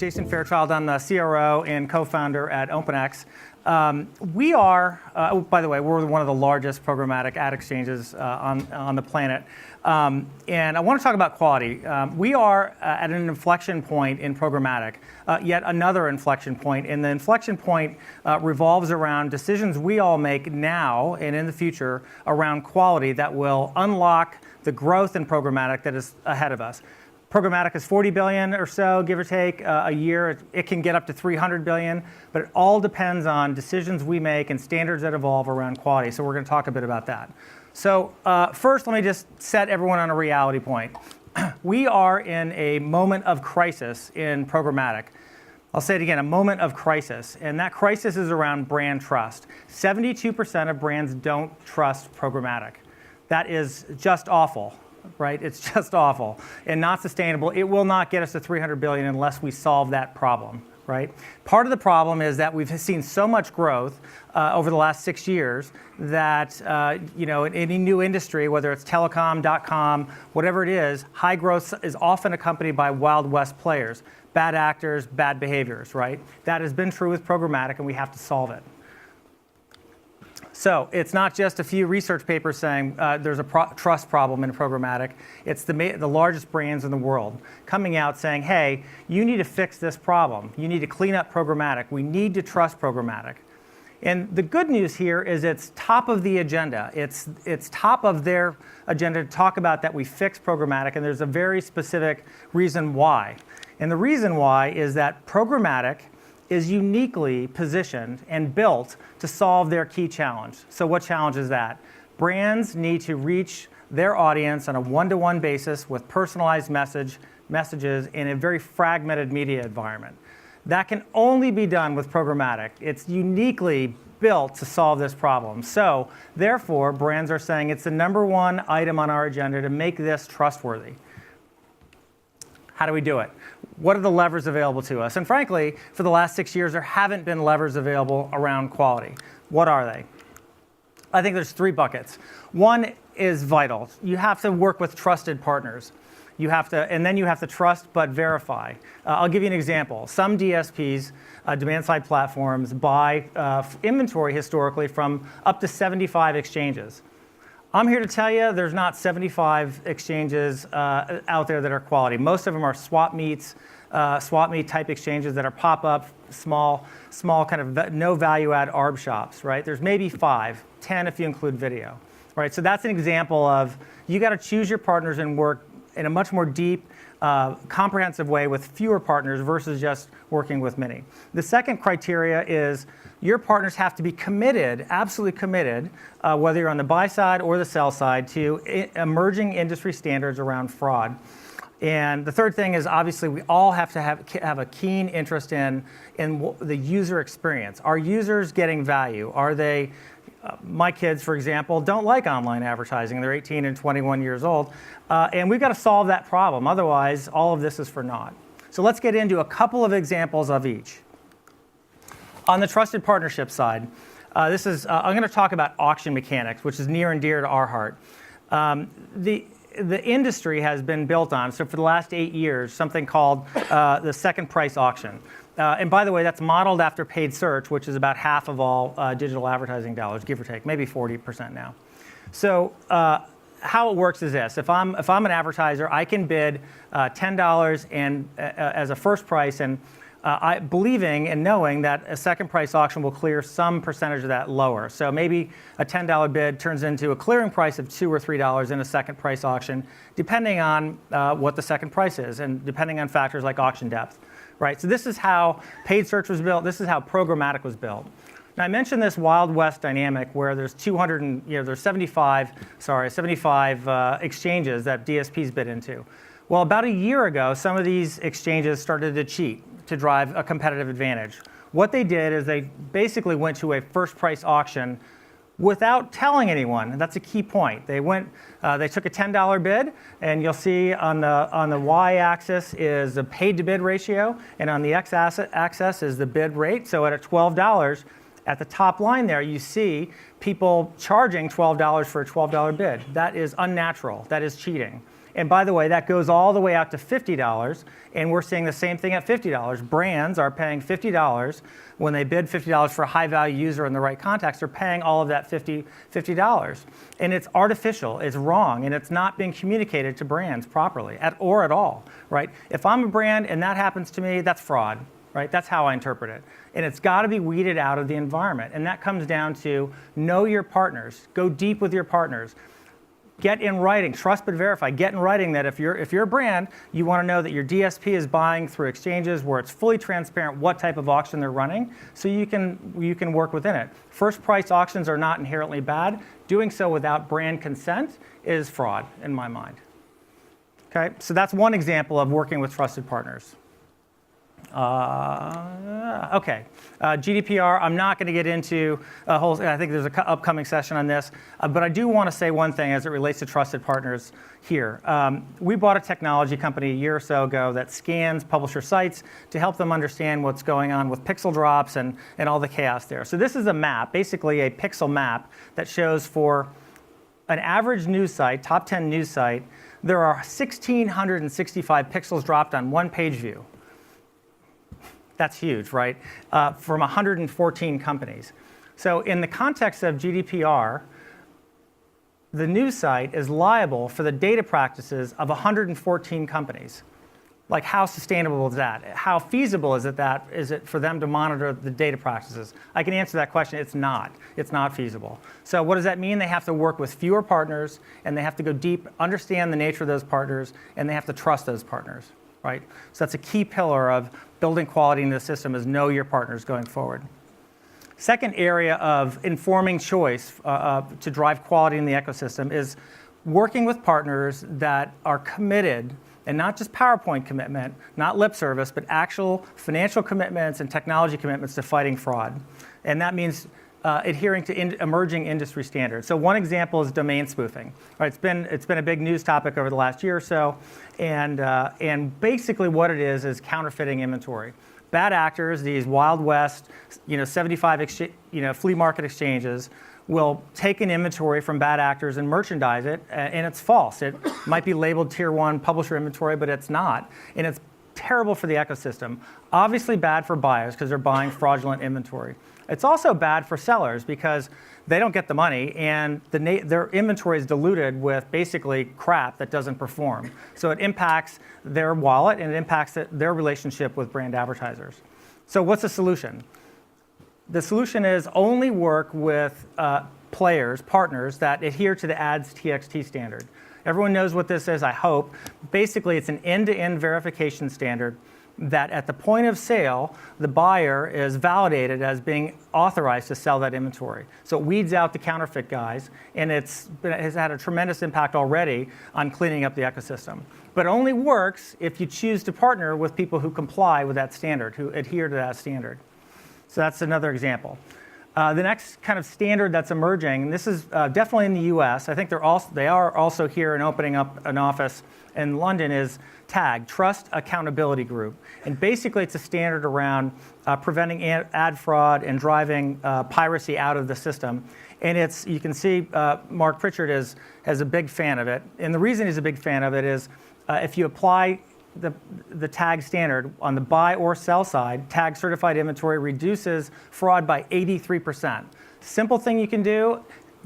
Jason Fairchild. I'm the CRO and co-founder at OpenX. We are, by the way, we're one of the largest programmatic ad exchanges on the planet. And I want to talk about quality. We are at an inflection point in programmatic, yet another inflection point. And the inflection point revolves around decisions we all make now and in the future around quality that will unlock the growth in programmatic that is ahead of us. Programmatic is 40 billion or so, give or take, a year. It can get up to 300 billion, but it all depends on decisions we make and standards that evolve around quality. So we're going to talk a bit about that. So first, let me just set everyone on a reality point. We are in a moment of crisis in programmatic. I'll say it again, a moment of crisis. And that crisis is around brand trust. 72% of brands don't trust programmatic. That is just awful. Right? It's just awful and not sustainable. It will not get us to 300 billion unless we solve that problem, right? Part of the problem is that we've seen so much growth over the last 6 years that, in any new industry, whether it's telecom, .com, whatever it is, high growth is often accompanied by Wild West players, bad actors, bad behaviors, right? That has been true with programmatic and we have to solve it. So it's not just a few research papers saying there's a trust problem in programmatic. It's the largest brands in the world coming out saying, hey, you need to fix this problem. You need to clean up programmatic. We need to trust programmatic. And the good news here is it's top of the agenda. It's top of their agenda to talk about that we fix programmatic, and there's a very specific reason why. And the reason why is that programmatic is uniquely positioned and built to solve their key challenge. So what challenge is that? Brands need to reach their audience on a one-to-one basis with personalized messages in a very fragmented media environment. That can only be done with programmatic. It's uniquely built to solve this problem. So therefore, brands are saying it's the number one item on our agenda to make this trustworthy. How do we do it? What are the levers available to us? And frankly, for the last 6 years, there haven't been levers available around quality. What are they? I think there's 3 buckets. One is vital. You have to work with trusted partners. And then you have to trust but verify. I'll give you an example. Some DSPs, demand-side platforms, buy inventory historically from up to 75 exchanges. I'm here to tell you there's not 75 exchanges out there that are quality. Most of them are swap meet type exchanges that are pop-up, small kind of no value add ARB shops, right? There's maybe 5, 10 if you include video, right? So that's an example of you got to choose your partners and work in a much more deep, comprehensive way with fewer partners versus just working with many. The second criteria is your partners have to be committed, absolutely committed, whether you're on the buy side or the sell side, to emerging industry standards around fraud. And the third thing is obviously we all have to have a keen interest in the user experience. Are users getting value? Are they, my kids, for example, don't like online advertising. They're 18 and 21 years old. And we've got to solve that problem. Otherwise, all of this is for naught. So let's get into a couple of examples of each. On the trusted partnership side, I'm going to talk about auction mechanics, which is near and dear to our heart. The industry has been built on, so for the last 8 years, something called the second price auction. And by the way, that's modeled after paid search, which is about half of all digital advertising dollars, give or take, maybe 40% now. So how it works is this: if I'm an advertiser, I can bid $10 and as a first price, and believing and knowing that a second price auction will clear some percentage of that lower. So maybe a $10 bid turns into a clearing price of $2 or $3 in a second price auction, depending on what the second price is and depending on factors like auction depth, right? So this is how paid search was built. This is how programmatic was built. Now I mentioned this Wild West dynamic where there's 75 exchanges that DSPs bid into. Well, about a year ago, some of these exchanges started to cheat to drive a competitive advantage. What they did is they basically went to a first price auction without telling anyone. And that's a key point. They took a $10 bid, and you'll see on the y-axis is the paid to bid ratio, and on the x-axis is the bid rate. So at $12, at the top line there, you see people charging $12 for a $12 bid. That is unnatural. That is cheating. And by the way, that goes all the way out to $50, and we're seeing the same thing at $50. Brands are paying $50 when they bid $50 for a high-value user in the right context. They're paying all of that $50. And it's artificial, it's wrong, and it's not being communicated to brands properly or at all, right? If I'm a brand and that happens to me, that's fraud, right? That's how I interpret it. And it's got to be weeded out of the environment. And that comes down to know your partners, go deep with your partners. Get in writing, trust but verify. Get in writing that if you're a brand, you want to know that your DSP is buying through exchanges where it's fully transparent what type of auction they're running, so you can work within it. First price auctions are not inherently bad. Doing so without brand consent is fraud in my mind. Okay, so that's one example of working with trusted partners. GDPR, I'm not going to get into a whole, I think there's an upcoming session on this, but I do want to say one thing as it relates to trusted partners here. We bought a technology company a year or so ago that scans publisher sites to help them understand what's going on with pixel drops and all the chaos there. So this is a map, basically a pixel map that shows for an average news site, top 10 news site, there are 1,665 pixels dropped on one page view. That's huge, right? From 114 companies. So in the context of GDPR, the news site is liable for the data practices of 114 companies. Like, how sustainable is that? How feasible is it for them to monitor the data practices? I can answer that question. It's not. It's not feasible. So what does that mean? They have to work with fewer partners, and they have to go deep, understand the nature of those partners, and they have to trust those partners. Right? So that's a key pillar of building quality in the system, is know your partners going forward. Second area of informing choice to drive quality in the ecosystem is working with partners that are committed, and not just PowerPoint commitment, not lip service, but actual financial commitments and technology commitments to fighting fraud. And that means adhering to emerging industry standards. So one example is domain spoofing. Right, it's been a big news topic over the last year or so, and basically what it is counterfeiting inventory. Bad actors, these Wild West, 75 flea market exchanges, will take an inventory from bad actors and merchandise it, and it's false. It might be labeled Tier 1 publisher inventory, but it's not, and it's terrible for the ecosystem. Obviously bad for buyers because they're buying fraudulent inventory. It's also bad for sellers because they don't get the money, and their inventory is diluted with basically crap that doesn't perform. So it impacts their wallet, and it impacts their relationship with brand advertisers. So what's the solution? The solution is only work with partners that adhere to the ADS-TXT standard. Everyone knows what this is, I hope. Basically, it's an end-to-end verification standard that at the point of sale, the buyer is validated as being authorized to sell that inventory. So it weeds out the counterfeit guys, and it has had a tremendous impact already on cleaning up the ecosystem. But it only works if you choose to partner with people who comply with that standard, who adhere to that standard. So that's another example. The next kind of standard that's emerging, and this is definitely in the US, I think they are also here and opening up an office in London, is TAG, Trust Accountability Group. And basically it's a standard around preventing ad fraud and driving piracy out of the system. And you can see Mark Pritchard is a big fan of it. And the reason he's a big fan of it is if you apply the TAG standard on the buy or sell side, TAG certified inventory reduces fraud by 83%. Simple thing you can do,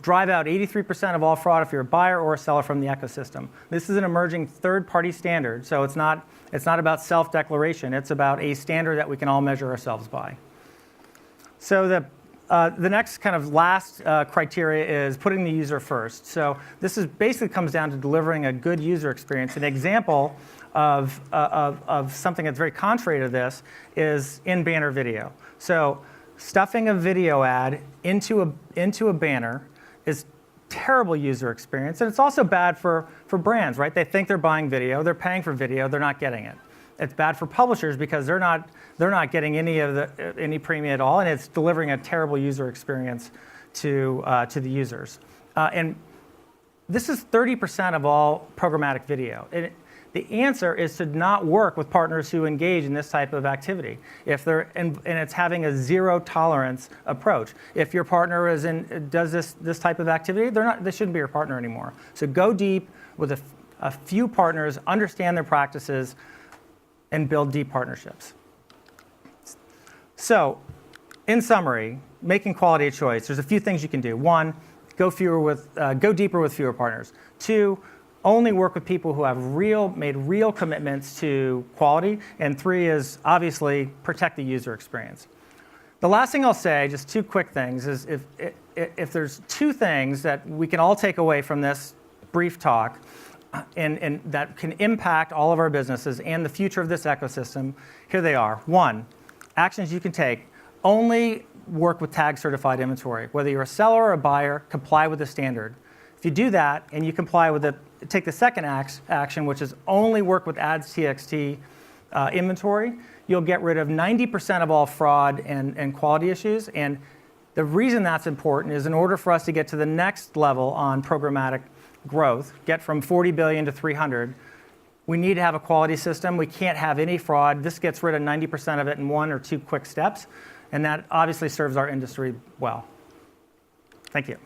drive out 83% of all fraud if you're a buyer or a seller from the ecosystem. This is an emerging third-party standard, so it's not about self-declaration. It's about a standard that we can all measure ourselves by. So the next kind of last criteria is putting the user first. So this is basically comes down to delivering a good user experience. An example of something that's very contrary to this is in-banner video. So stuffing a video ad into a banner is terrible user experience, and it's also bad for brands, right? They think they're buying video, they're paying for video, they're not getting it. It's bad for publishers because they're not getting any premium at all, and it's delivering a terrible user experience to the users. And this is 30% of all programmatic video. The answer is to not work with partners who engage in this type of activity. And it's having a zero tolerance approach. If your partner does this type of activity, they shouldn't be your partner anymore. So go deep with a few partners, understand their practices, and build deep partnerships. So, in summary, making quality a choice, there's a few things you can do. One, go deeper with fewer partners. Two, only work with people who have made real commitments to quality. And three is obviously protect the user experience. The last thing I'll say, just two quick things, is if there's two things that we can all take away from this brief talk and that can impact all of our businesses and the future of this ecosystem, here they are. One, actions you can take. Only work with tag certified inventory. Whether you're a seller or a buyer, comply with the standard. If you do that and you comply with take the second action, which is only work with ads.txt inventory, you'll get rid of 90% of all fraud and quality issues. And the reason that's important is in order for us to get to the next level on programmatic growth, get from 40 billion to 300, we need to have a quality system. We can't have any fraud. This gets rid of 90% of it in 1 or 2 quick steps. And that obviously serves our industry well. Thank you.